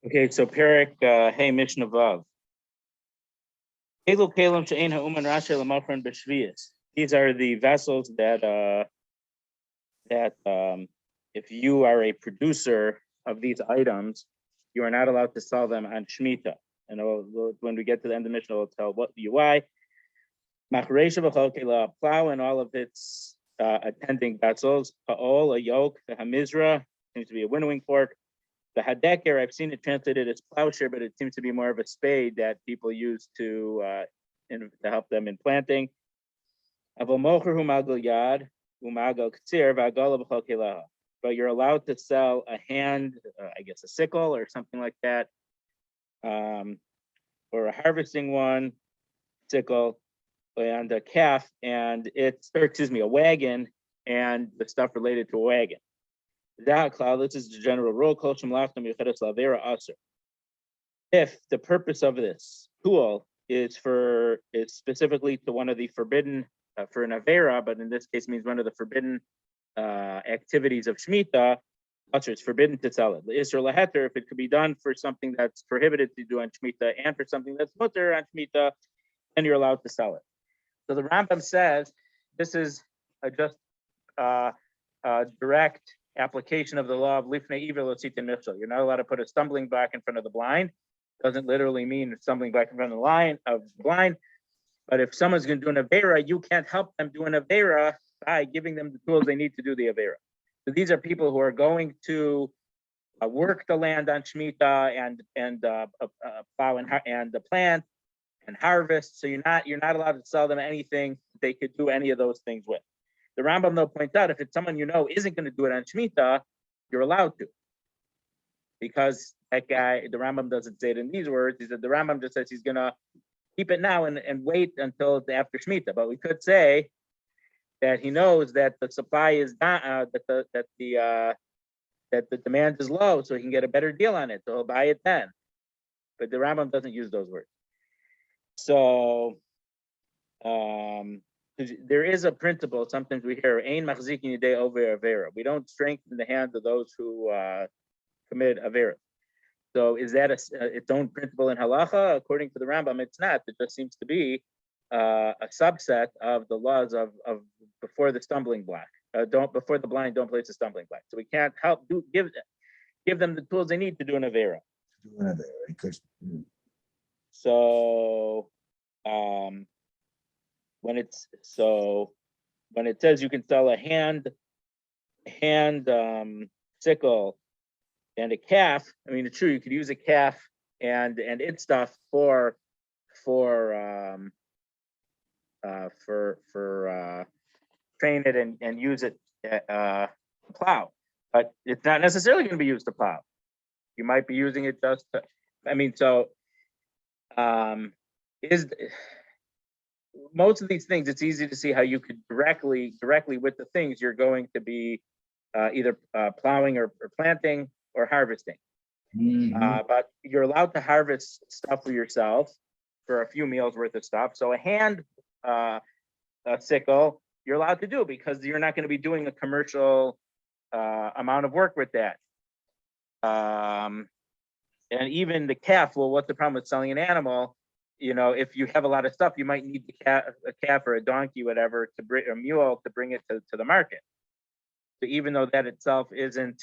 Okay, so Perik, hey, Mishnah Vav. These are the vessels that if you are a producer of these items, you are not allowed to sell them on Shemitah. And when we get to the end of the Mishnah, we'll tell what you why. Plow and all of its attending vessels, Pa'ol, a yoke, the Hamizra, seems to be a winnowing fork. The Hadeker, I've seen it translated as plowshare, but it seems to be more of a spade that people use to help them in planting. But you're allowed to sell a hand, I guess a sickle or something like that, or a harvesting one, sickle, and a calf, and a wagon, and the stuff related to a wagon. This is the general rule. If the purpose of this tool is specifically to one of the forbidden for an avera, but in this case means one of the forbidden activities of Shemitah, it's forbidden to sell it. The Isra Laheter, if it could be done for something that's prohibited to do on Shemitah and for something that's mutter on Shemitah, then you're allowed to sell it. So the Rambam says this is just a direct application of the law of lifnei evil osita michshol. You're not allowed to put a stumbling block in front of the blind. Doesn't literally mean stumbling block in front of the blind. But if someone's going to do an avera, you can't help them do an avera by giving them the tools they need to do the avera. So these are people who are going to work the land on Shemitah and plow and the plant and harvest. So you're not allowed to sell them anything they could do any of those things with. The Rambam though points out if it's someone you know isn't going to do it on Shemitah, you're allowed to. Because that guy, the Rambam doesn't say it in these words. He said the Rambam just says he's going to keep it now and wait until after Shemitah. But we could say that he knows that the supply is not, that the demand is low, so he can get a better deal on it. So he'll buy it then. But the Rambam doesn't use those words. So there is a principle. Sometimes we hear "Ein machzikin yedei over avera." We don't strengthen the hands of those who commit avera. So is that its own principle in halacha? According to the Rambam, it's not. It just seems to be a subset of the laws of before the stumbling block. Before the blind, don't place a stumbling block. So we can't give them the tools they need to do an avera. So when it says you can sell a hand sickle and a calf, I mean it's true you could use a calf and its stuff for train it and use it to plow, but it's not necessarily going to be used to plow. You might be using it just to, is most of these things, it's easy to see how you could directly with the things you're going to be either plowing or planting or harvesting. But you're allowed to harvest stuff for yourself for a few meals worth of stuff. So a hand sickle, you're allowed to do because you're not going to be doing a commercial amount of work with that. And even the calf, well, what's the problem with selling an animal? If you have a lot of stuff, you might need a calf or a donkey, whatever, to bring a mule to bring it to the market. So even though that itself isn't,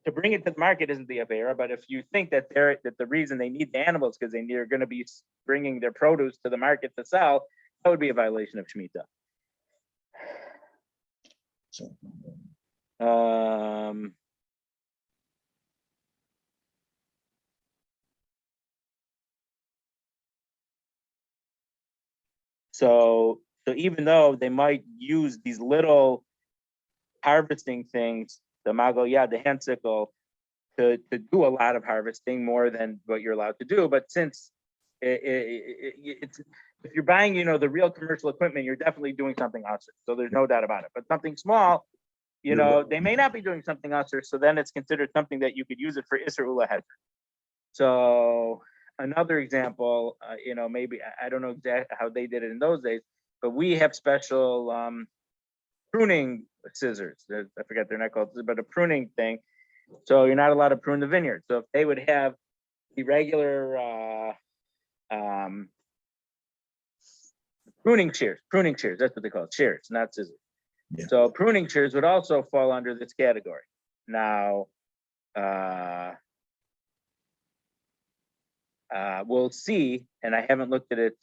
to bring it to the market isn't the avera, but if you think that the reason they need the animals because they're going to be bringing their produce to the market to sell, that would be a violation of Shemitah. So even though they might use these little harvesting things, the the hand sickle, to do a lot of harvesting more than what you're allowed to do, but since it's if you're buying, the real commercial equipment, you're definitely doing something awesome. So there's no doubt about it. But something small, they may not be doing something awesome. So then it's considered something that you could use it for Isra Ula Heter. So another example, maybe I don't know exactly how they did it in those days, but we have special pruning scissors. I forget they're not called, but a pruning thing So you're not allowed to prune the vineyard. So if they would have the regular pruning shears, that's what they call it, shears, not scissors. Yeah. So pruning shears would also fall under this category. Now, we'll see, and I haven't looked at it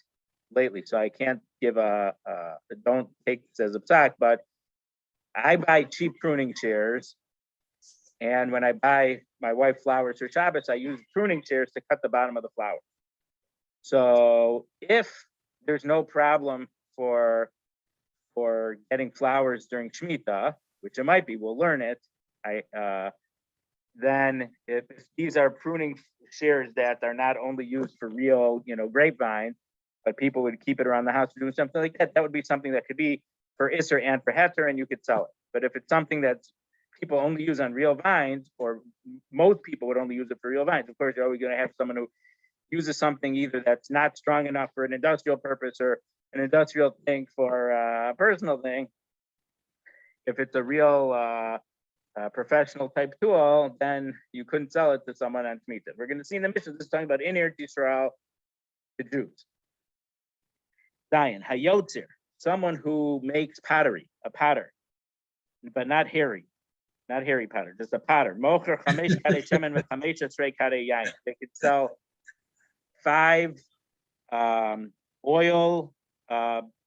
lately, so I can't give don't take this as a psak, but I buy cheap pruning shears, and when I buy my wife flowers for Shabbos, I use pruning shears to cut the bottom of the flower. So if there's no problem for getting flowers during Shemitah, which it might be, we'll learn it. Then if these are pruning shears that are not only used for real, grapevine, but people would keep it around the house to do something like that, that would be something that could be for Isser and for Heter, and you could sell it. But if it's something that people only use on real vines, or most people would only use it for real vines, of course, you're always going to have someone who uses something either that's not strong enough for an industrial purpose or an industrial thing for a personal thing. If it's a real professional type tool, then you couldn't sell it to someone on Shemitah. We're going to see in the Mishnah, this is talking about in Eretz Yisrael, the Jews. Zion, Hayotzir, someone who makes pottery, a potter, but not hairy potter, just a potter. Mocher chamesh kadei shemen v'chamesh esrei kadei yain. They could sell 5 oil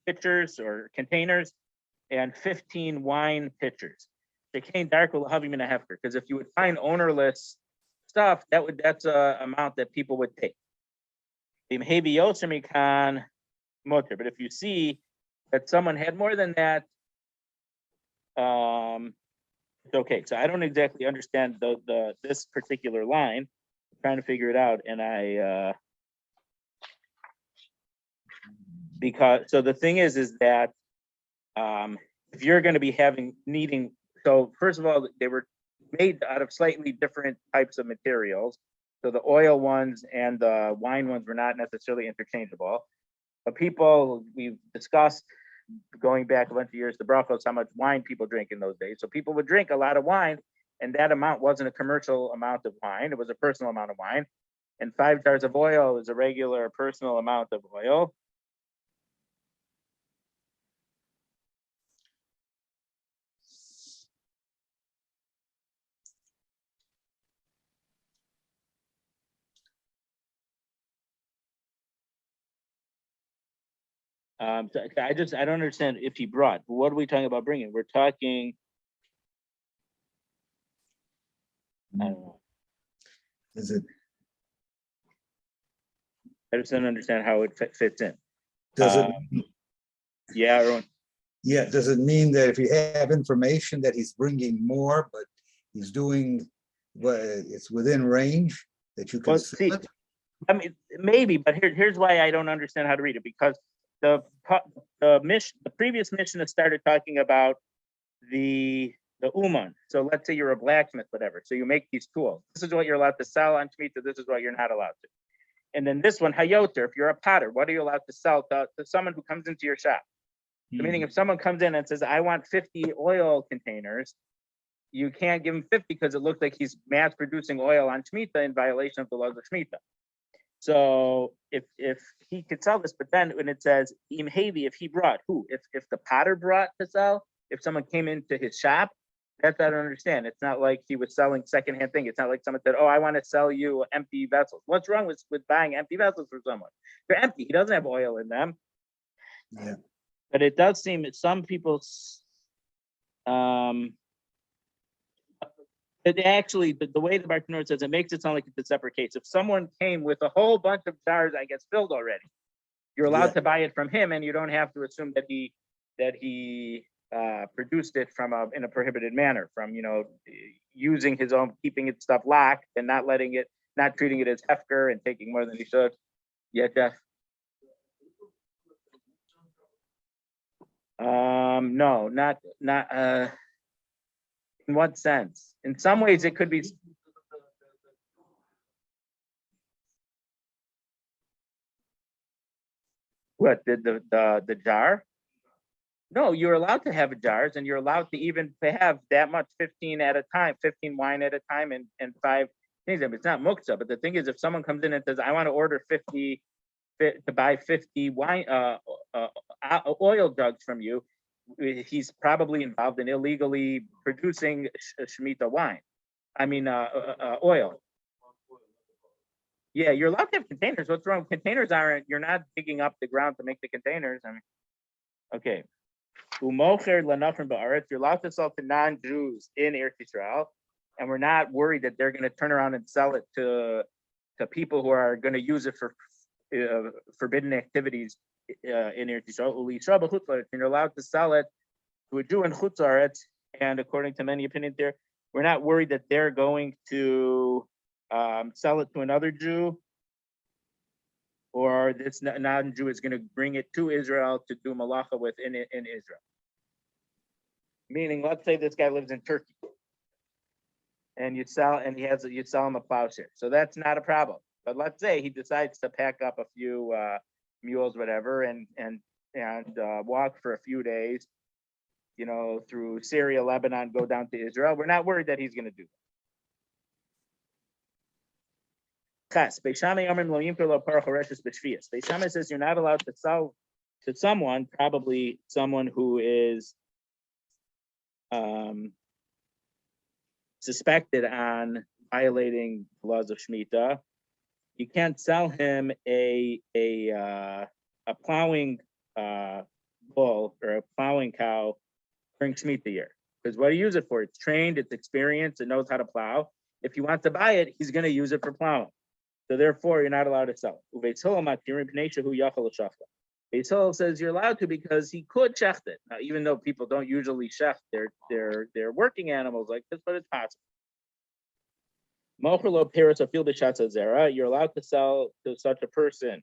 pitchers or containers and 15 wine pitchers. Because if you would find ownerless stuff, that's a amount that people would take. But if you see that someone had more than that, it's okay. So I don't exactly understand this particular line. I'm trying to figure it out, and so the thing is that if you're going to be needing, so first of all, they were made out of slightly different types of materials. So the oil ones and the wine ones were not necessarily interchangeable. But we've discussed going back a bunch of years, the brachos, how much wine people drink in those days. So people would drink a lot of wine, and that amount wasn't a commercial amount of wine. It was a personal amount of wine. And 5 jars of oil is a regular personal amount of oil. So I don't understand if he brought. What are we talking about bringing? We're talking. I don't know. Is it? I just don't understand how it fits in. Does it? Yeah, everyone. Yeah. Does it mean that if you have information that he's bringing more, but he's doing what it's within range that you can see? I mean, maybe, but here's why I don't understand how to read it, because the previous Mishnah started talking about the uman. So let's say you're a blacksmith, whatever. So you make these tools. This is what you're allowed to sell on Shemitah. This is what you're not allowed to. And then this one, hayoter, if you're a potter, what are you allowed to sell to someone who comes into your shop? So meaning if someone comes in and says, I want 50 oil containers, you can't give him 50 because it looks like he's mass producing oil on Shemitah in violation of the laws of Shemitah. So if he could sell this, but then when it says im hevi, if he brought, if the potter brought to sell, if someone came into his shop, that's I don't understand. It's not like he was selling secondhand thing. It's not like someone said, oh, I want to sell you empty vessels. What's wrong with buying empty vessels for someone? They're empty. He doesn't have oil in them. Yeah. But it does seem that some people it actually, the way the Bartanur says, it makes it sound like it's a separate case. If someone came with a whole bunch of jars, I guess, filled already, you're allowed to buy it from him, and you don't have to assume that he produced it in a prohibited manner, from using his own, keeping its stuff locked and not treating it as hefker and taking more than he should. Yeah, Jeff. No, not. In what sense? In some ways, it could be. What, the jar? No, you're allowed to have jars, and you're allowed to even to have that much, 15 at a time, 15 wine at a time, and 5 things. It's not muktzah, but the thing is, if someone comes in and says, "I want to order 50 to buy 50 wine oil jugs from you," he's probably involved in illegally producing shemitah wine. I mean, oil. Yeah, you're allowed to have containers. What's wrong? Containers aren't. You're not digging up the ground to make the containers. I mean, okay. Umocher lanachrim ba'aretz. You're allowed to sell to non-Jews in Eretz Yisrael, and we're not worried that they're going to turn around and sell it to people who are going to use it for forbidden activities in Eretz Yisrael. Uli Yisrael b'chutz la'aretz. And you're allowed to sell it to a Jew in chutz la'aretz, and according to many opinions there, we're not worried that they're going to sell it to another Jew, or this non-Jew is going to bring it to Israel to do malacha with in Israel. Meaning, let's say this guy lives in Turkey, and you sell him a plowshare, so that's not a problem. But let's say he decides to pack up a few mules, whatever, and walk for a few days, through Syria, Lebanon, go down to Israel. We're not worried that he's going to do that. Beis Shammai says you're not allowed to sell to someone, probably someone who is suspected on violating the laws of Shemitah. You can't sell him a plowing bull or a plowing cow during Shemitah year. Because what do you use it for? It's trained, it's experienced, it knows how to plow. If you want to buy it, he's going to use it for plowing. So therefore, you're not allowed to sell it. Beis Hillel says you're allowed to because he could shecht it. Now, even though people don't usually shecht their working animals like this, but it's possible. You're allowed to sell to such a person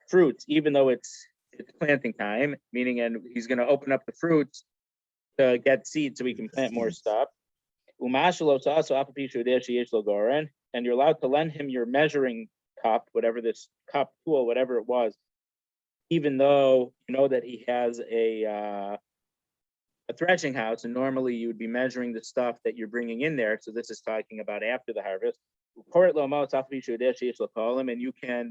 fruits, even though it's planting time, meaning, and he's going to open up the fruits to get seeds so we can plant more stuff. And you're allowed to lend him your measuring cup, whatever this cup tool, whatever it was, even though you know that he has a threshing house, and normally you would be measuring the stuff that you're bringing in there. So this is talking about after the harvest. And you can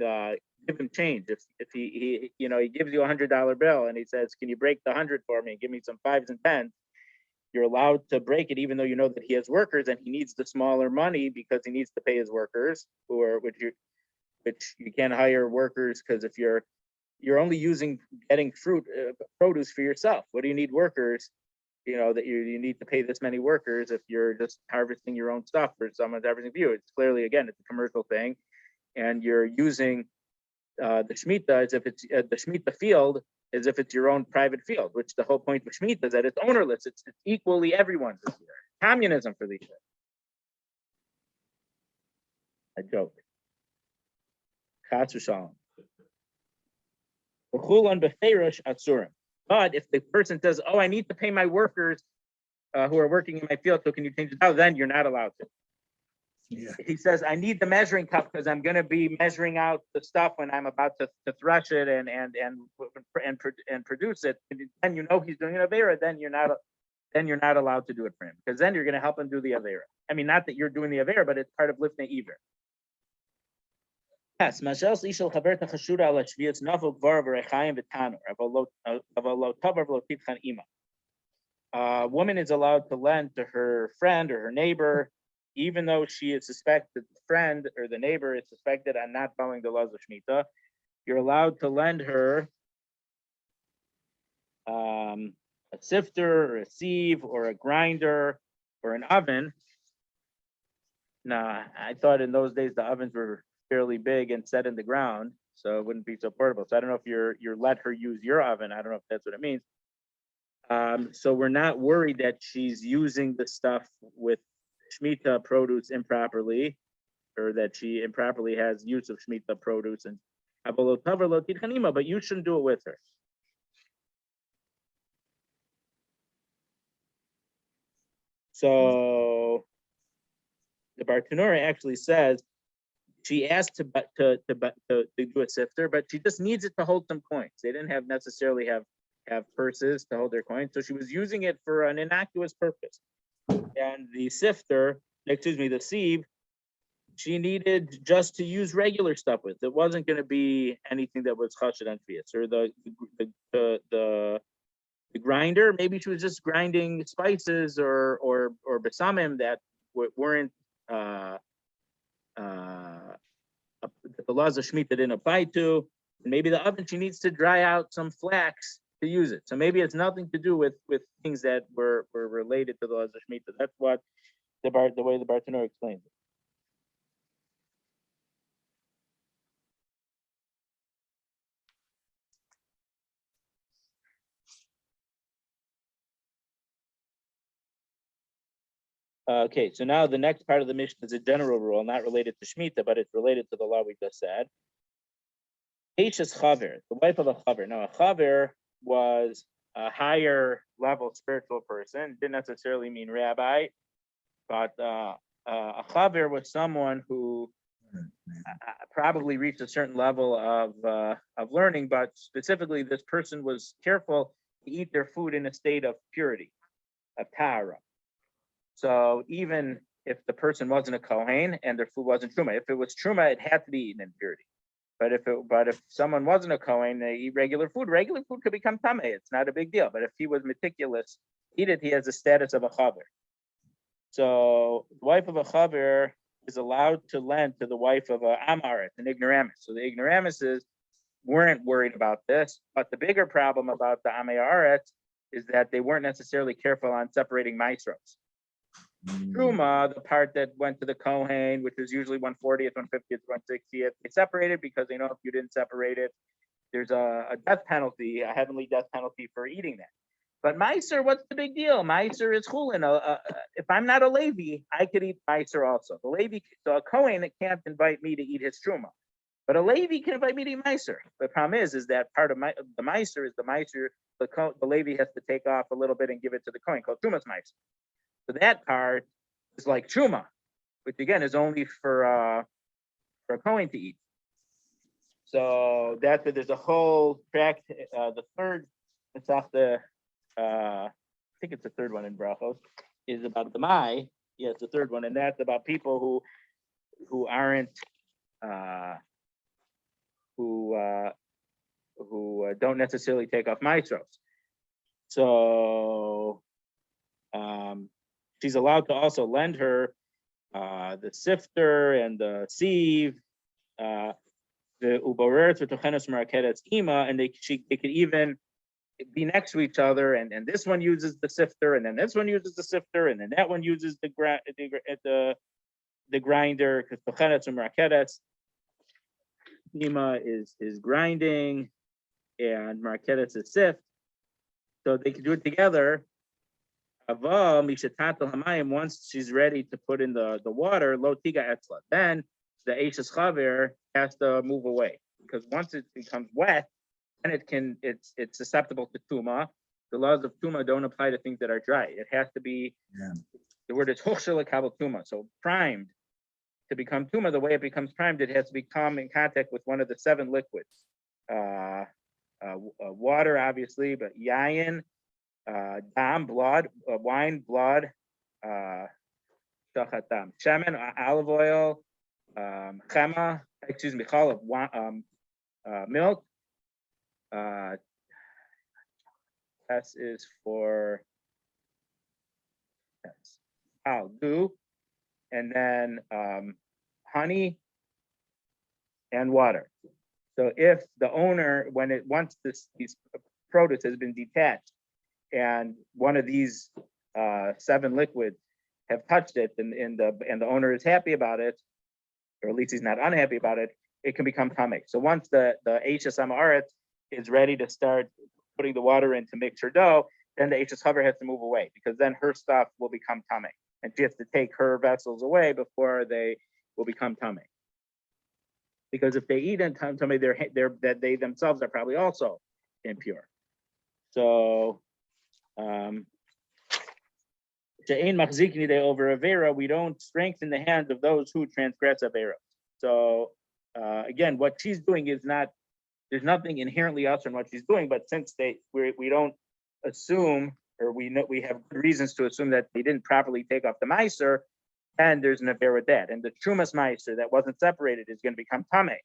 give him change if he gives you $100 bill and he says, "Can you break the 100 for me and give me some 5s and 10s?" You're allowed to break it, even though you know that he has workers and he needs the smaller money because he needs to pay his workers, which you can't hire workers, because if you're only getting produce for yourself, what do you need workers? That you need to pay this many workers if you're just harvesting your own stuff or someone's harvesting for you. It's clearly, again, it's a commercial thing, and you're using the Shemitah as if it's the Shemitah field as if it's your own private field, which the whole point of Shemitah is that it's ownerless. It's equally everyone's this year. Communism for these days. I joke. Chas v'shalom. But if the person says, "Oh, I need to pay my workers who are working in my field, so can you change it out?" Then you're not allowed to. Yeah. He says, "I need the measuring cup because I'm going to be measuring out the stuff when I'm about to thresh it and produce it." And he's doing an avera. Then you're not allowed to do it for him, because then you're going to help him do the avera. I mean, not that you're doing the avera, but it's part of lifnei iver. Yes, Mashal Ishal Chaberta Chashuda ala Shviis Nafel Gvar v'Rechaim v'Tanur Avalo Tavar v'Lo Titchan Ima. A woman is allowed to lend to her friend or her neighbor, even though she is suspected, the friend or the neighbor is suspected on not following the laws of Shemitah. You're allowed to lend her a sifter or a sieve or a grinder or an oven. Now, I thought in those days the ovens were fairly big and set in the ground, so it wouldn't be so portable. So I don't know if you're let her use your oven. I don't know if that's what it means. So we're not worried that she's using the stuff with Shemitah produce improperly, or that she improperly has use of Shemitah produce. But you shouldn't do it with her. So the Bartanura actually says she asked to do a sifter, but she just needs it to hold some coins. They didn't necessarily have purses to hold their coins, so she was using it for an innocuous purpose. And the sifter, the sieve, she needed just to use regular stuff with. It wasn't going to be anything that was chashed on Shviis. Or the grinder, maybe she was just grinding spices or besamim that weren't the laws of Shemitah didn't apply to. And maybe the oven, she needs to dry out some flax to use it. So maybe it's nothing to do with things that were related to the laws of Shemitah. That's what the way the Bartanur explains it. Okay, so now the next part of the Mishnah is a general rule, not related to Shemitah, but it's related to the law we just said. Eishes Chaver, the wife of a Chaver. Now, a Chaver was a higher level spiritual person. Didn't necessarily mean rabbi, but a Chaver was someone who probably reached a certain level of learning, but specifically, this person was careful to eat their food in a state of purity, of tahara. So even if the person wasn't a Kohen and their food wasn't truma, if it was truma, it had to be eaten in purity. But if someone wasn't a Kohen, they eat regular food could become tameh. It's not a big deal. But if he was meticulous, eat it, he has the status of a chaver. So the wife of a chaver is allowed to lend to the wife of a amaret, an ignoramus. So the ignoramuses weren't worried about this, but the bigger problem about the amaret is that they weren't necessarily careful on separating maasros. Truma, the part that went to the Kohen, which is usually 1/40th, 1/50th, 1/60th, they separated because they know if you didn't separate it, there's a death penalty, a heavenly death penalty for eating that. But Meiser, what's the big deal? Meiser is chulin. If I'm not a Levi, I could eat Meiser also. The Levi, so a Kohen can't invite me to eat his Truma, but a Levi can invite me to eat Meiser. The problem is that part of the Meiser is the Meiser. The Levi has to take off a little bit and give it to the Kohen, called Trumas Meiser. So that part is like truma, which again is only for a Kohen to eat. So that's there's a whole track. The third, it's off I think it's the third one in Brachos, is about the Mai. Yeah, it's the third one, and that's about people who aren't who don't necessarily take off maestros. So she's allowed to also lend her the sifter and the sieve, the uborer to tochenos marakedes ima, and they could even be next to each other. And this one uses the sifter, and then this one uses the sifter, and then that one uses the grinder, because tochenos marakedes ima is grinding, and marakedes is sift. So they can do it together. Once she's ready to put in the water, lo tiga etzla. Then the Eishes Chaver has to move away, because once it becomes wet, then it's susceptible to tuma. The laws of tuma don't apply to things that are dry. It has to be, the word is hochshel kabel tuma, so primed to become tuma. The way it becomes primed, it has to become in contact with one of the 7 liquids. Water, obviously, but yayin, dam, blood, wine, blood, shemen, olive oil, chema, chalav, milk. S is for dew, and then honey and water. So if the owner, once this produce has been detached, and one of these 7 liquids have touched it, and the owner is happy about it, or at least he's not unhappy about it, it can become tameh. So once the Eishes Amaret is ready to start putting the water in to mix her dough, then the Eishes Chaver has to move away, because then her stuff will become tameh, and she has to take her vessels away before they will become tameh. Because if they eat in tameh, that they themselves are probably also impure. So over Avera, we don't strengthen the hand of those who transgress Avera. So again, what she's doing is not, there's nothing inherently else in what she's doing, but since we don't assume, or we know, we have good reasons to assume that they didn't properly take off the meiser, and there's an affair with that. And the trumas meiser that wasn't separated is going to become tameh.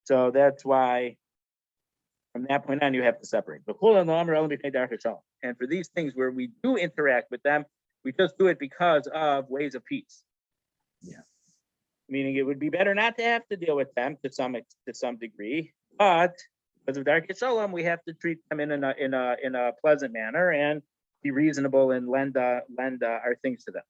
So that's why from that point on, you have to separate. And for these things where we do interact with them, we just do it because of ways of peace. Yeah. Meaning it would be better not to have to deal with them to some degree, but because of Darkei Shalom, we have to treat them in a pleasant manner and be reasonable and lend our things to them.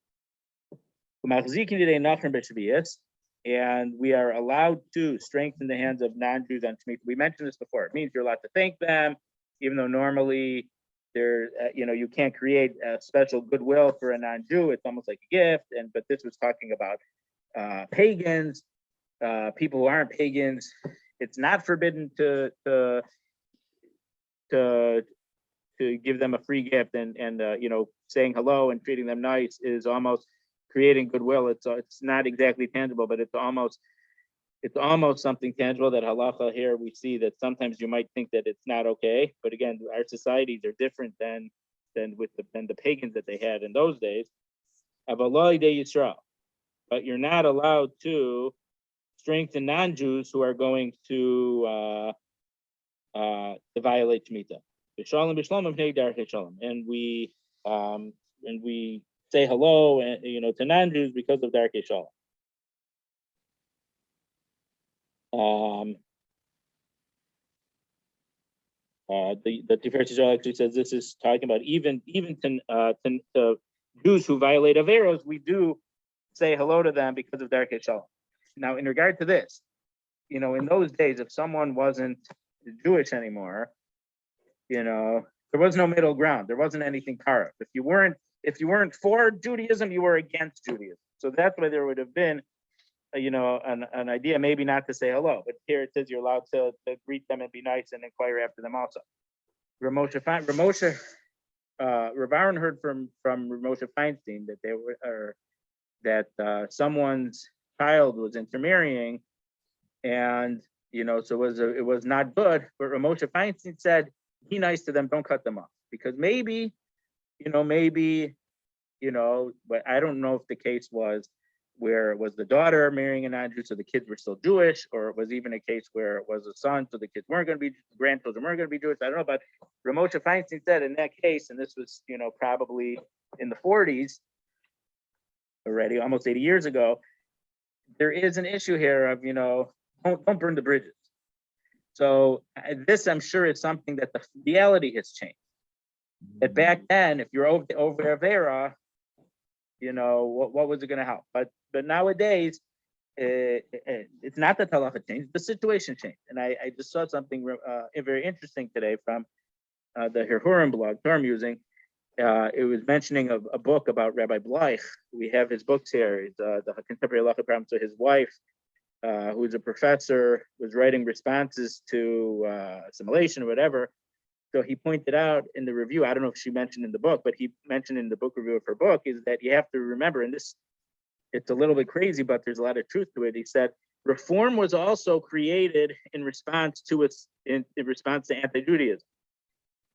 And we are allowed to strengthen the hands of non-Jews on Shemitah. We mentioned this before. It means you're allowed to thank them, even though normally there, you can't create a special goodwill for a non-Jew. It's almost like a gift. But this was talking about pagans, people who aren't pagans. It's not forbidden to give them a free gift, and saying hello and treating them nice is almost creating goodwill. It's not exactly tangible, but it's almost something tangible. That halacha here we see that sometimes you might think that it's not okay, but again, our societies are different than the pagans that they had in those days. But you're not allowed to strengthen non-Jews who are going to violate Shemitah. And we say hello and to non-Jews because of Darkei Shalom. The Tiferet Yisrael actually says this is talking about even to Jews who violate Averos, we do say hello to them because of Darkei Shalom. Now, in regard to this, in those days, if someone wasn't Jewish anymore, there was no middle ground. There wasn't anything karev. If you weren't for Judaism, you were against Judaism. So that's why there would have been, an idea maybe not to say hello. But here it says you're allowed to greet them and be nice and inquire after them also. Rav Aaron heard from Moshe Feinstein that someone's child was intermarrying, and so it was not good. But Moshe Feinstein said, be nice to them, don't cut them off, because maybe, but I don't know if the case was where it was the daughter marrying a non-Jew, so the kids were still Jewish, or it was even a case where it was a son, so the kids weren't going to be, grandchildren weren't going to be Jewish. I don't know, but Moshe Feinstein said in that case, and this was, probably in the 40s already, almost 80 years ago, there is an issue here of, don't burn the bridges. So this, I'm sure, is something that the reality has changed. That back then, if you're over Avera, what was it going to help? But nowadays, it's not that halacha changed, the situation changed. And I just saw something very interesting today from the Herhurim blog, Torah Musing. It was mentioning a book about Rabbi Bleich. We have his books here. It's the Contemporary Halacha Problem. So his wife, who is a professor, was writing responses to assimilation or whatever. So he pointed out in the review, I don't know if she mentioned in the book, but he mentioned in the book review of her book, is that you have to remember, and this, it's a little bit crazy, but there's a lot of truth to it. He said, reform was also created in response to anti-Judaism.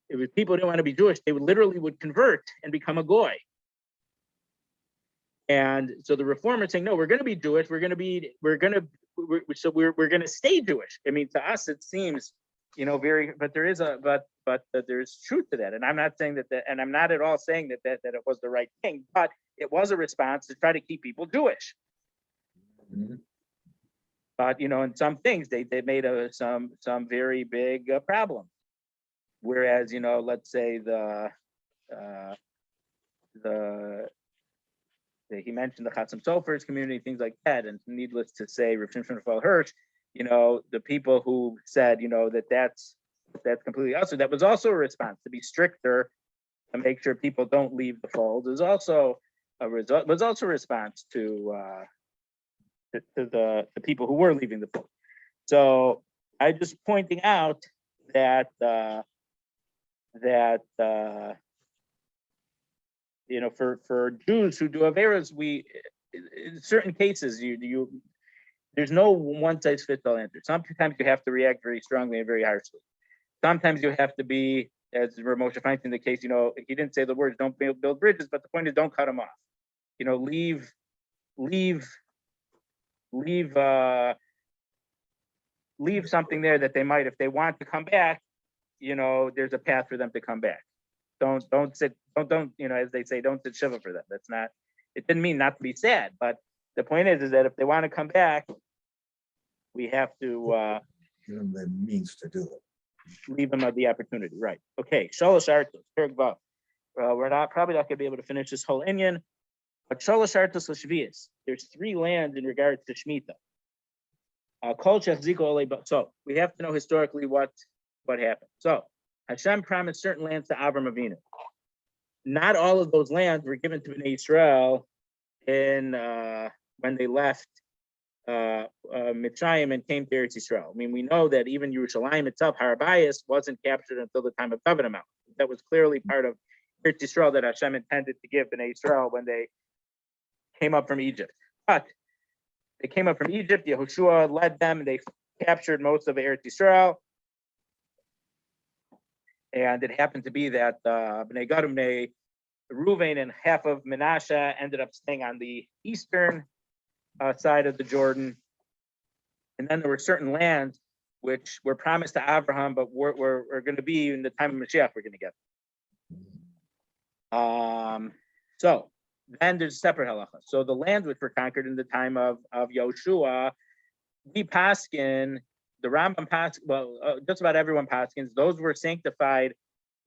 If people didn't want to be Jewish, they would convert and become a goy. And so the reformers saying, no, we're going to be Jewish. We're going to stay Jewish. I mean, to us, it seems, but there's truth to that. And I'm not saying that, and I'm not at all saying that it was the right thing, but it was a response to try to keep people Jewish. Mm-hmm. But, in some things they made some very big problems. Whereas, let's say he mentioned the Chatzim Sofer's community, things like that, and needless to say, Rav Shimshon Raphael Hirsch, the people who said, that's completely also, that was also a response to be stricter, to make sure people don't leave the fold, was also a response to the people who were leaving the fold. So I just pointing out that for Jews who do Averas, we, in certain cases, you there's no one size fits all answer. Sometimes you have to react very strongly and very harshly. Sometimes you have to be, as Moshe finds in the case, he didn't say the words "don't build bridges," but the point is don't cut them off. Leave something there that they might, if they want to come back, there's a path for them to come back. Don't sit, as they say, don't sit shiva for them. That's not, it didn't mean not to be sad, but the point is that if they want to come back, we have to Give them the means to do it. leave them the opportunity, right? Okay, Sholosh Artos, Perek Vav. We're probably not going to be able to finish this whole inyan, but Sholosh Artos Shviis. There's 3 lands in regards to Shemitah. So we have to know historically what happened. So Hashem promised certain lands to Avram Avinu. Not all of those lands were given to Bnei Israel when they left Mitzrayim and came to Eretz Yisrael. I mean, we know that even Yerushalayim itself, Har Habayis, wasn't captured until the time of David HaMelech. That was clearly part of Eretz Yisrael that Hashem intended to give Bnei Israel when they came up from Egypt. But they came up from Egypt, Yehoshua led them, and they captured most of Eretz Yisrael. And it happened to be that Bnei Gad, Bnei Reuven, and half of Menashe ended up staying on the eastern side of the Jordan. And then there were certain lands which were promised to Abraham, but were going to be in the time of Mashiach, we're going to get. So then there's a separate halacha. So the lands which were conquered in the time of Yoshua, we paskin, the Rambam paskin, just about everyone paskins, those were sanctified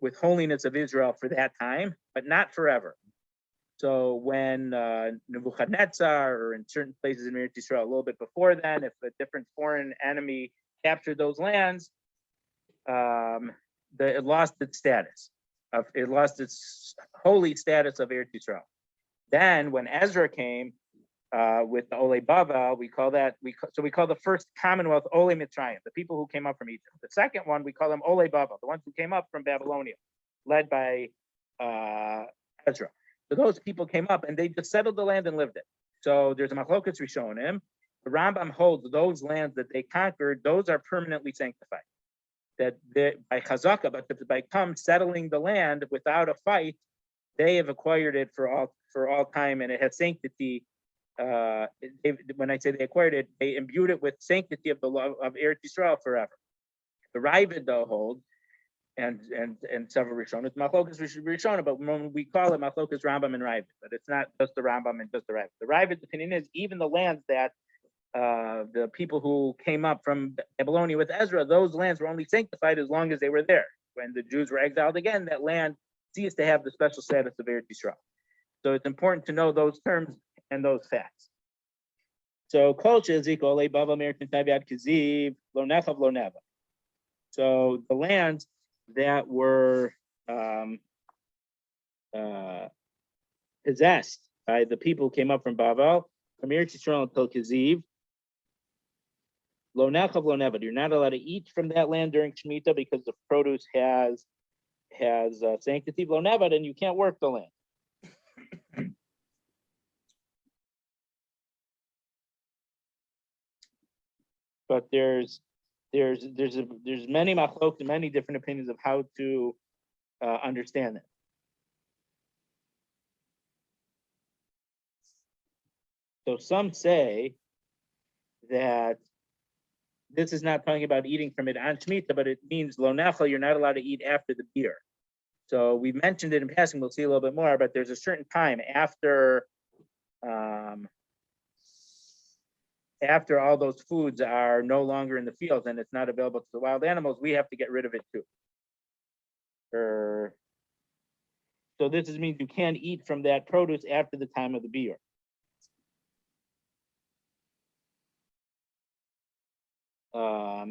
with holiness of Israel for that time, but not forever. So when Nebuchadnezzar, or in certain places in Eretz Yisrael a little bit before then, if a different foreign enemy captured those lands, it lost its status. It lost its holy status of Eretz Yisrael. Then when Ezra came with the Olei Bavel, we call the first commonwealth Olei Mitzrayim, the people who came up from Egypt. The second one, we call them Olei Bavel, the ones who came up from Babylonia, led by Ezra. So those people came up and they just settled the land and lived it. So there's a machlokas rishonim. The Rambam holds those lands that they conquered, those are permanently sanctified. That by chazaka, but by come settling the land without a fight, they have acquired it for all time, and it has sanctity. When I say they acquired it, they imbued it with sanctity of the love of Eretz Yisrael forever. The Rabbi though holds, and several Rishonim, machlokas Rishonim, but when we call it machlokas Rambam and Rabbi, but it's not just the Rambam and just the Rabbi. The Rabbi's opinion is even the lands that the people who came up from Babylonia with Ezra, those lands were only sanctified as long as they were there. When the Jews were exiled again, that land ceased to have the special status of Eretz Yisrael. So it's important to know those terms and those facts. So Kolcha Ezekiel Bava American Taviat Kaziv Lo Nechav Lo Neva. So the lands that were possessed by the people who came up from Bavel, from Eretz Yisrael until Kaziv, Lo Nechav Lo Neva. You're not allowed to eat from that land during Shemitah because the produce has sanctity. Lo Neva, and you can't work the land. But there's many machlok and many different opinions of how to understand it. So some say that this is not talking about eating from it on Shemitah, but it means lo nechal, you're not allowed to eat after the beer. So we mentioned it in passing, we'll see a little bit more, but there's a certain time after all those foods are no longer in the fields and it's not available to the wild animals, we have to get rid of it too. So this means you can't eat from that produce after the time of the beer.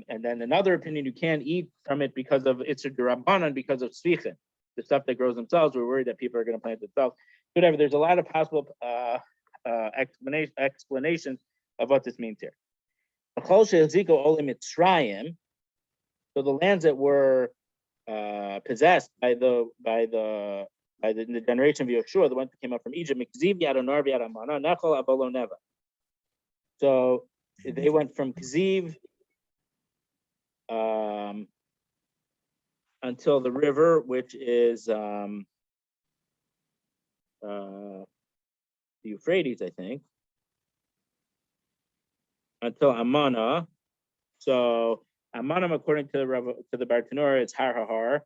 And then another opinion, you can't eat from it because of it's a Rabbanan, because of Shviis, the stuff that grows themselves. We're worried that people are going to plant themselves. Whatever, there's a lot of possible explanations of what this means here. So the lands that were possessed by the generation of Yehoshua, the ones that came up from Egypt, so They went from Kziv until the river, which is the Euphrates, I think, until Amana. So Amana, according to the Bartanura, it's Har Hahar.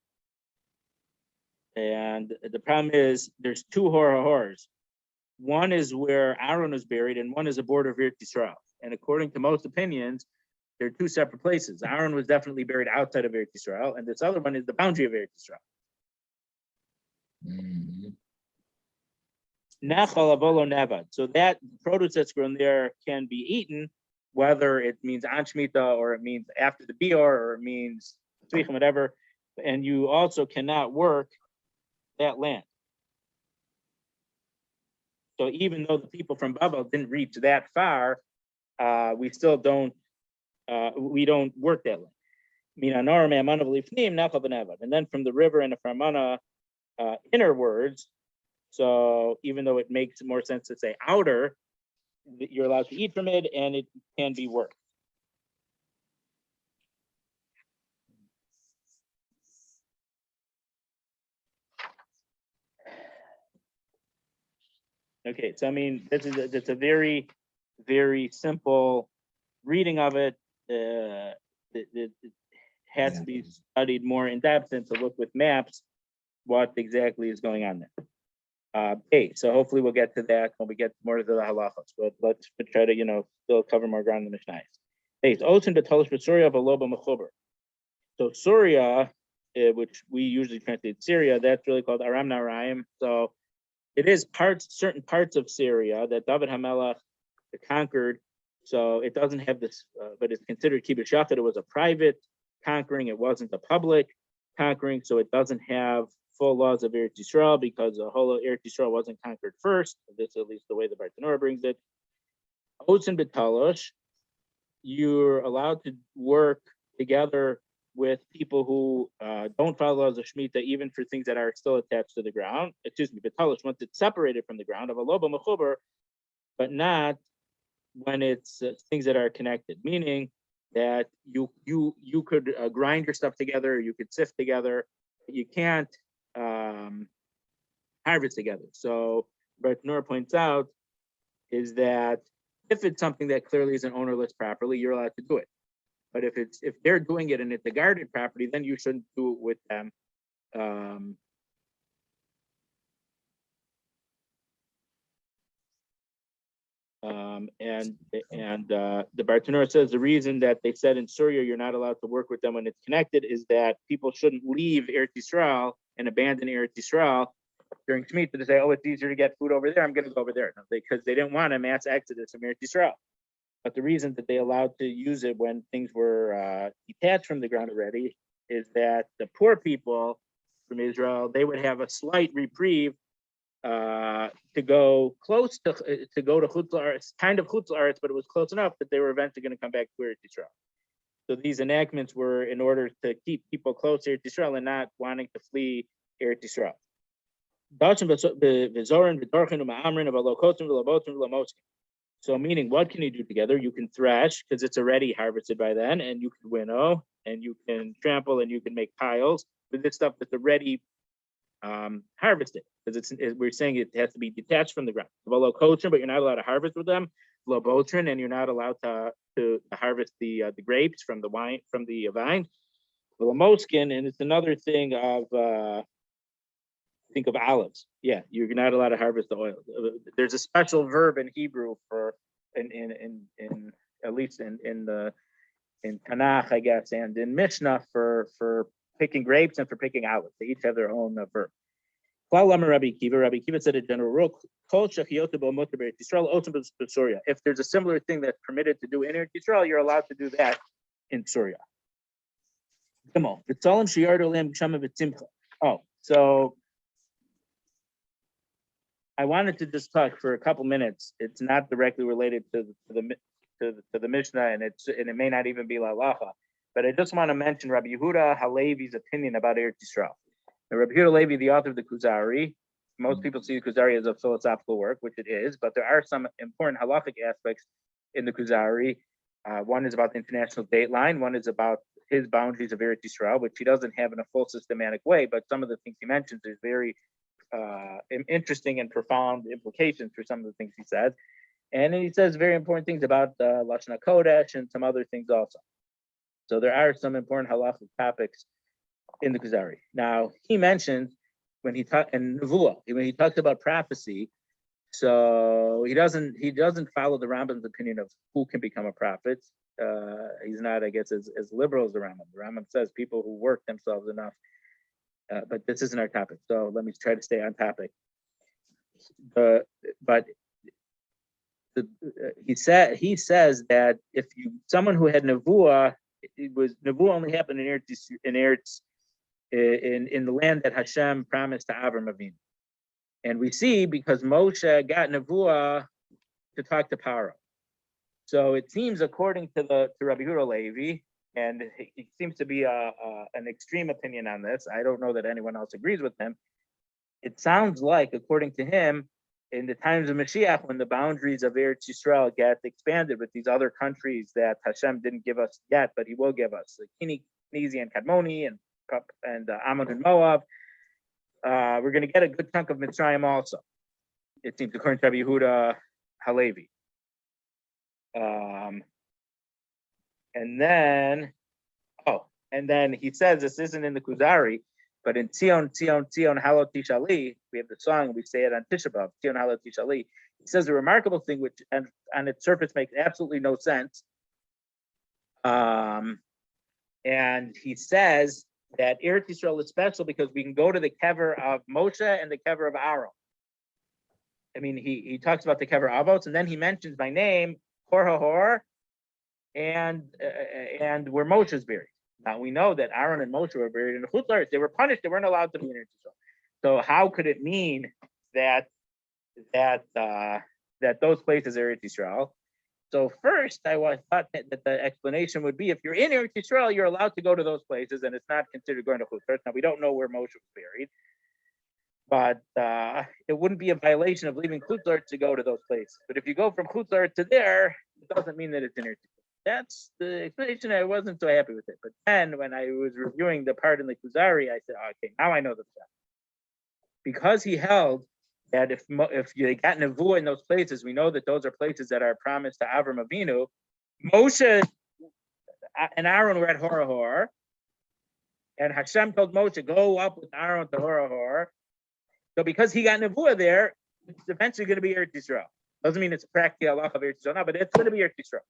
And the problem is there's two Har Hahars. One is where Aaron is buried, and one is the border of Eretz Yisrael. And according to most opinions, they're two separate places. Aaron was definitely buried outside of Eretz Yisrael, and this other one is the boundary of Eretz Yisrael. Nachal avolo nevad. So that produce that's grown there can be eaten, whether it means an shmita or it means after the bior or it means tzvichim, whatever. And you also cannot work that land. So even though the people from Babel didn't reach that far, we still don't work that land. And then from the river and the Farmana innerwards, so even though it makes more sense to say outer, you're allowed to eat from it and it can be worked. Okay, so I mean, it's a very, very simple reading of it. It has to be studied more in depth and to look with maps what exactly is going on there. Okay, so hopefully we'll get to that when we get more to the halachos. But let's try to still cover more ground in the Mishnayos. Hey, it's Osin betolish b'Surya v'loba mechuber. So Surya, which we usually translate Syria, that's really called Aram Naraim. So it is certain parts of Syria that David HaMelech conquered. So it doesn't have this, but it's considered kibbutz shachar. It was a private conquering. It wasn't a public conquering. So it doesn't have full laws of Eretz Yisrael because the whole of Eretz Yisrael wasn't conquered first. This is at least the way the Bartanura brings it. Otzen betalosh, you're allowed to work together with people who don't follow laws of Shemitah, even for things that are still attached to the ground. Excuse me, betalosh, once it's separated from the ground, of a loba mechuber, but not when it's things that are connected. Meaning that you could grind your stuff together, you could sift together, but you can't harvest together. So Bartanura points out is that if it's something that clearly isn't ownerless properly, you're allowed to do it. But if they're doing it and it's a guarded property, then you shouldn't do it with them. The Bartanura says the reason that they said in Syria you're not allowed to work with them when it's connected is that people shouldn't leave Eretz Yisrael and abandon Eretz Yisrael during Shemitah to say, oh, it's easier to get food over there, I'm going to go over there. Because they didn't want a mass exodus from Eretz Yisrael. But the reason that they allowed to use it when things were detached from the ground already is that the poor people from Israel, they would have a slight reprieve to go close to Chutz La'aretz, kind of Chutz La'aretz, but it was close enough that they were eventually going to come back to Eretz Yisrael. So these enactments were in order to keep people close to Eretz Yisrael and not wanting to flee Eretz Yisrael. So meaning, what can you do together? You can thrash because it's already harvested by then, and you can winnow, and you can trample, and you can make piles with this stuff that's already harvested. Because we're saying it has to be detached from the ground. But you're not allowed to harvest with them. And you're not allowed to harvest the grapes from the wine from the vine. And it's another thing of think of olives. Yeah, you're not allowed to harvest the oil. There's a special verb in Hebrew for in at least in Tanakh, I guess, and in Mishnah for picking grapes and for picking olives. They each have their own verb. Rabbi Kiva said a general rule: if there's a similar thing that's permitted to do in Eretz Yisrael, you're allowed to do that in Syria. Come on. Oh, so I wanted to just talk for a couple minutes. It's not directly related to the Mishnah, and it may not even be la'alacha. But I just want to mention Rabbi Yehuda Halevi's opinion about Eretz Yisrael. Now, Rabbi Yehuda Halevi, the author of the Kuzari, most people see the Kuzari as a philosophical work, which it is, but there are some important halachic aspects in the Kuzari One is about the international date line. One is about his boundaries of Eretz Yisrael, which he doesn't have in a full systematic way, but some of the things he mentions is very interesting and profound implications for some of the things he says. And then he says very important things about Lashon HaKodesh and some other things also. So there are some important halachic topics in the Kuzari. Now, he mentions when he talks in Nevuah, when he talks about prophecy, so he doesn't follow the Rambam's opinion of who can become a prophet. He's not, I guess, as liberal as the Rambam. The Rambam says people who work themselves enough. But this isn't our topic, so let me try to stay on topic. He says that if someone who had Nevuah, Nevuah only happened in the land that Hashem promised to Avram Avinu. And we see because Moshe got Nevuah to talk to Paro. So it seems, according to Rabbi Yehuda Levi, and it seems to be an extreme opinion on this. I don't know that anyone else agrees with him. It sounds like, according to him, in the times of Mashiach, when the boundaries of Eretz Yisrael get expanded with these other countries that Hashem didn't give us yet, but He will give us, like Kenizi and Kadmoni and Ammon and Moab, we're going to get a good chunk of Mitzrayim also. It seems, according to Rabbi Yehuda Halevi. And then he says, this isn't in the Kuzari, but in Tzion, Tzion, Tzion, Halot Tishali, we have the song, we say it on Tisha B'Av, Tzion, Halot Tishali. He says a remarkable thing, which on its surface makes absolutely no sense. And he says that Eretz Yisrael is special because we can go to the kever of Moshe and the kever of Aaron. I mean, he talks about the kever Avos, and then he mentions by name Hor HaHor, and where Moshe is buried. Now we know that Aaron and Moshe were buried in the Chutz La'aretz. They were punished; they weren't allowed to be in Eretz Yisrael. So how could it mean that those places are Eretz Yisrael? So first, I thought that the explanation would be if you're in Eretz Yisrael, you're allowed to go to those places, and it's not considered going to Chutz La'aretz. Now we don't know where Moshe was buried, but it wouldn't be a violation of leaving Chutz La'aretz to go to those places. But if you go from Chutz La'aretz to there, it doesn't mean that it's in Eretz Yisrael. That's the explanation. I wasn't so happy with it. But then when I was reviewing the part in the Kuzari, I said, okay, now I know the fact. Because he held that if you got Nevuah in those places, we know that those are places that are promised to Avram Avinu. Moshe and Aaron were at Hor HaHor, and Hashem told Moshe, go up with Aaron to Hor HaHor. So because he got Nevuah there, it's eventually going to be Eretz Yisrael. Doesn't mean it's practically Allah of Eretz Yisrael now, but it's going to be Eretz Yisrael.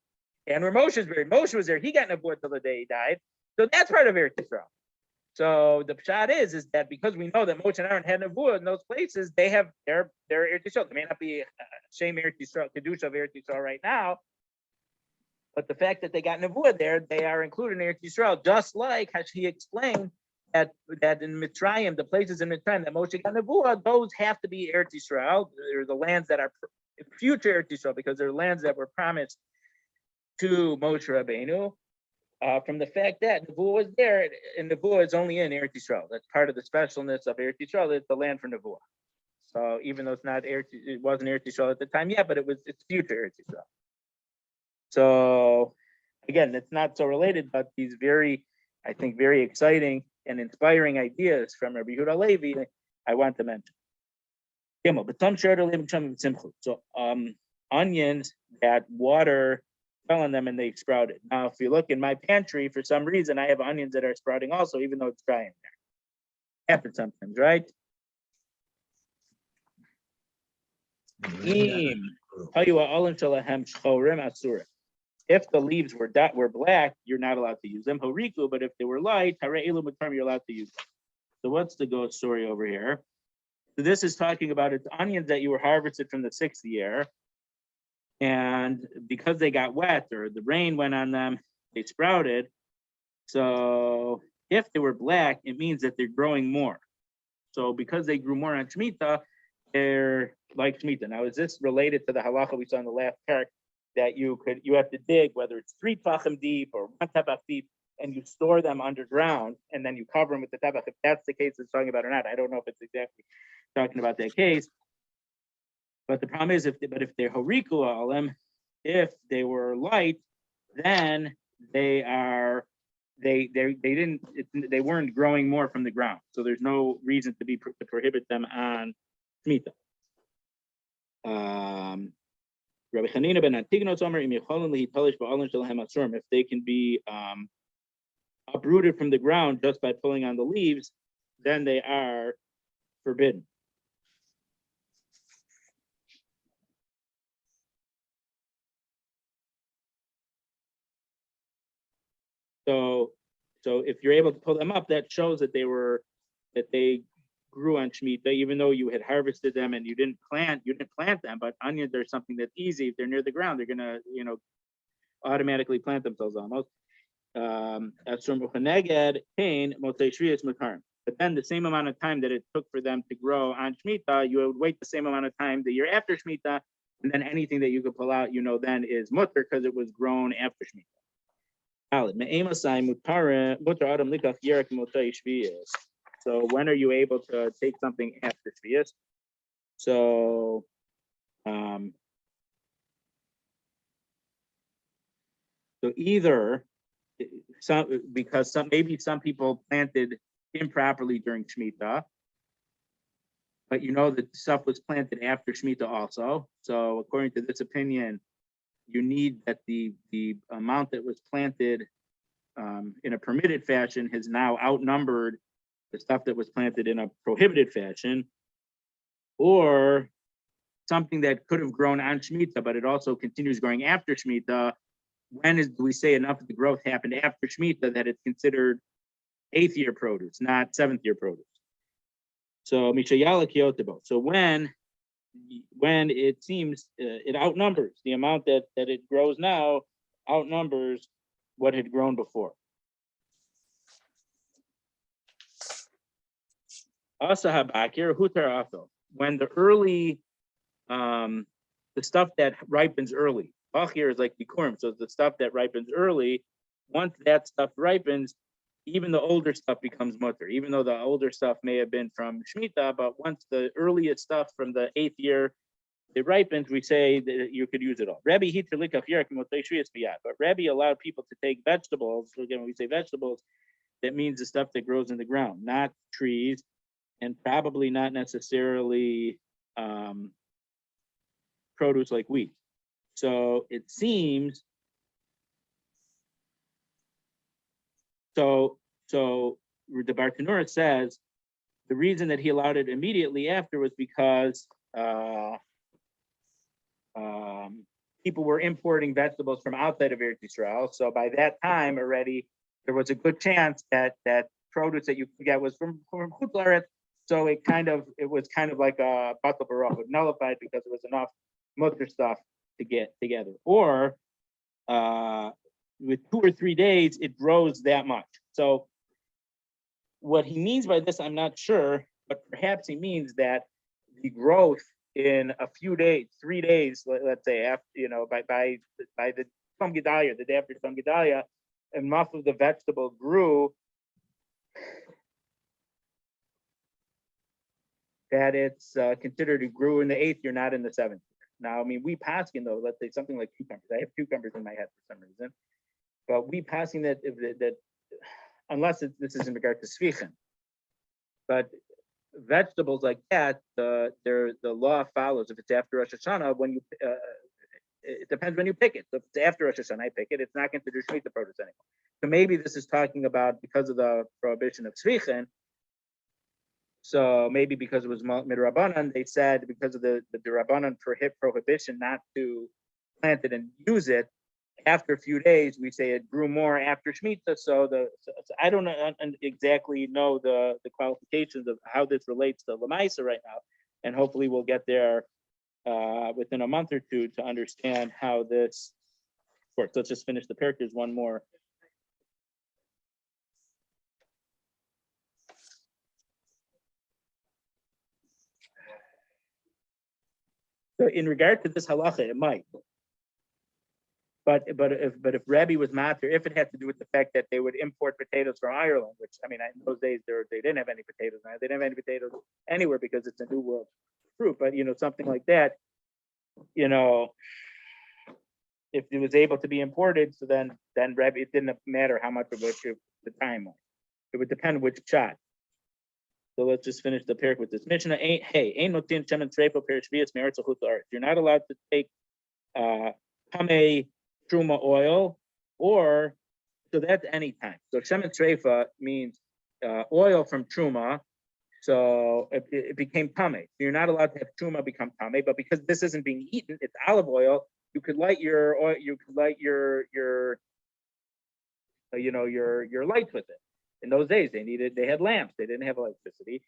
And where Moshe is buried, Moshe was there. He got Nevuah till the day he died. So that's part of Eretz Yisrael. So the pshat is that because we know that Moshe and Aaron had Nevuah in those places, they have their Eretz Yisrael. They may not be Shem Eretz Yisrael, Kedusha of Eretz Yisrael right now, but the fact that they got Nevuah there, they are included in Eretz Yisrael, just like as he explained that in Mitzrayim, the places in Mitzrayim that Moshe got Nevuah, those have to be Eretz Yisrael. They're the lands that are future Eretz Yisrael because they're lands that were promised to Moshe Rabbeinu. From the fact that Nevuah was there, and Nevuah is only in Eretz Yisrael. That's part of the specialness of Eretz Yisrael. It's the land for Nevuah. So even though it wasn't Eretz Yisrael at the time yet, but it's future Eretz Yisrael. So again, it's not so related, but these very exciting and inspiring ideas from Rabbi Yehuda Levi, I want to mention. So onions that water fell on them and they sprouted. Now, if you look in my pantry, for some reason, I have onions that are sprouting also, even though it's dry in there. Happens sometimes, right? If the leaves were black, you're not allowed to use them. But if they were light, you're allowed to use them. So what's the ghost story over here? So this is talking about it's onions that you were harvested from the 6th year. And because they got wet or the rain went on them, they sprouted. So if they were black, it means that they're growing more. So because they grew more on Shemitah, they're like Shemitah. Now, is this related to the halacha we saw in the last parak that you have to dig, whether it's 3 tefachim deep or 1 tefach deep, and you store them underground, and then you cover them with the tefach? If that's the case it's talking about or not, I don't know if it's exactly talking about that case. But the problem is, if they're horiku alim, if they were light, then they weren't growing more from the ground. So there's no reason to prohibit them on Shemitah. Rabbi Chanina ben Antignos Omer, if they can be uprooted from the ground just by pulling on the leaves, then they are forbidden. So if you're able to pull them up, that shows that they grew on Shemitah, even though you had harvested them and you didn't plant them. But onions are something that's easy. If they're near the ground, they're gonna, automatically plant themselves almost. But then the same amount of time that it took for them to grow on Shemitah, you would wait the same amount of time the year after Shemitah, and then anything that you could pull out, then is mutter because it was grown after Shemitah. So when are you able to take something after Shviis? So either because maybe some people planted improperly during Shemitah, but that stuff was planted after Shemitah also. So according to this opinion, you need that the amount that was planted in a permitted fashion has now outnumbered the stuff that was planted in a prohibited fashion, or something that could have grown on Shemitah, but it also continues growing after Shemitah. Do we say enough of the growth happened after Shemitah that it's considered 8th year produce, not 7th year produce? So Mishayala Kyotibo. So when it seems it outnumbers the amount that it grows now, outnumbers what had grown before. Asa habakir hutar afil. When the early, the stuff that ripens early, bakir is like bikurim, so the stuff that ripens early. Once that stuff ripens, even the older stuff becomes mutter, even though the older stuff may have been from Shemitah, but once the earliest stuff from the 8th year it ripens, we say that you could use it all. Rabbi but Rabbi allowed people to take vegetables. So again, when we say vegetables, that means the stuff that grows in the ground, not trees, and probably not necessarily produce like wheat. So it seems so the Bartanura says the reason that he allowed it immediately after was because people were importing vegetables from outside of Eretz Yisrael. So by that time already, there was a good chance that produce that you could get was from Chutz La'aretz. So it was kind of like a batal baruch, nullified because there was enough mutter stuff to get together. Or with 2 or 3 days, it grows that much. So what he means by this, I'm not sure, but perhaps he means that the growth in a few days, 3 days, let's say, after by the Tzom Gedalia, the day after Tzom Gedalia, enough of the vegetable grew that it's considered it grew in the 8th year, not in the 7th year. Now, I mean, we passing though, let's say something like cucumbers. I have cucumbers in my head for some reason, but we passing that unless this is in regard to Shviis, but vegetables like that, the law follows. If it's after Rosh Hashanah, when you it depends when you pick it. So if it's after Rosh Hashanah, I pick it, it's not considered Shemitah produce anymore. So maybe this is talking about because of the prohibition of Shviis. So maybe because it was midrabanan, they said because of the Rabbanan prohibition not to plant it and use it. After a few days, we say it grew more after Shemitah. So I don't exactly know the qualifications of how this relates to Lamaisa right now, and hopefully we'll get there within a month or two to understand how this works. Let's just finish the parak. There's one more. So in regard to this halacha, it might. But if Rabbi was matter, if it had to do with the fact that they would import potatoes from Ireland, which I mean, in those days they didn't have any potatoes. Now they didn't have any potatoes anywhere because it's a new world fruit. But something like that, it if it was able to be imported, so then Rabbi, it didn't matter how much of it the time was. It would depend which shot. So let's just finish the parak with this. Mishnah, you're not allowed to take tamei truma oil, or so that's any time. So shemen treifa means oil from truma. So it became tamei. So you're not allowed to have truma become tamei, but because this isn't being eaten, it's olive oil. You could light your oil. You could light your lights with it. In those days, they had lamps. They didn't have electricity.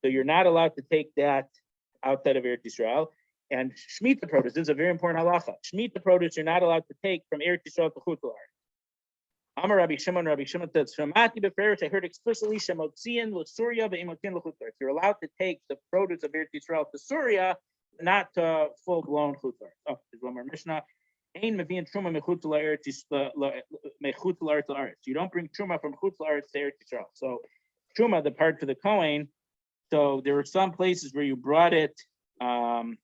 So you're not allowed to take that outside of Eretz Yisrael. And Shemitah produce, this is a very important halacha. Shemitah produce, you're not allowed to take from Eretz Yisrael to Chutz La'aretz. Amar Rabbi Shimon says, Shamati beferish, I heard explicitly, Shemotzian l'Surya ve'imotzian l'Chutz La'aretz. You're allowed to take the produce of Eretz Yisrael to Surya, not to full-blown Chutz La'aretz. Oh, there's one more Mishnah. Ein mevi'in truma mechutz la'aretz. You don't bring truma from chutz la'aretz to Eretz Yisrael. So truma, the part for the Kohen. So there were some places where you brought it midrabanan,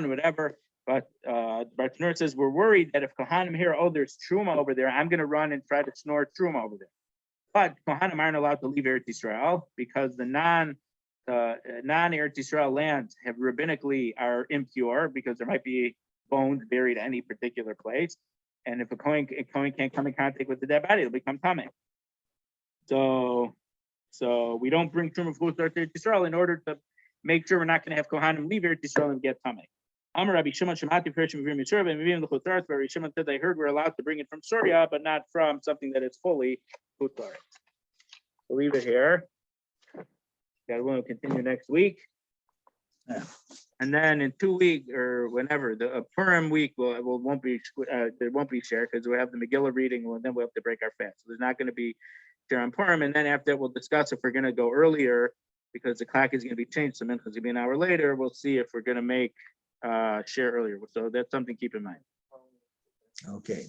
whatever. But Bartanur says we're worried that if Kohanim hear, oh, there's truma over there, I'm going to run and try to snort truma over there. But Kohanim aren't allowed to leave Eretz Yisrael because the non-Eretz Yisrael lands have rabbinically are impure because there might be bones buried at any particular place, and if a Kohen can't come in contact with the dead body, it'll become tamei. So we don't bring truma from Eretz Yisrael in order to make sure we're not going to have Kohanim leave Eretz Yisrael and get tamei. Amar Rabbi Shimon Shemati Perishim V'Vim Yisrael and V'Vim L'Chutz La'aretz. Rabbi Shimon said I heard we're allowed to bring it from Surya, but not from something that is fully Chutz La'aretz. We'll leave it here. God willing, we'll continue next week. Yeah. And then in 2 weeks or whenever, the Purim week won't be there won't be share because we'll have the Megillah reading and then we'll have to break our fast. So there's not going to be share on Purim. And then after that, we'll discuss if we're going to go earlier because the clock is going to be changed. So Mincha is going to be an hour later. We'll see if we're going to make share earlier. So that's something to keep in mind. Okay.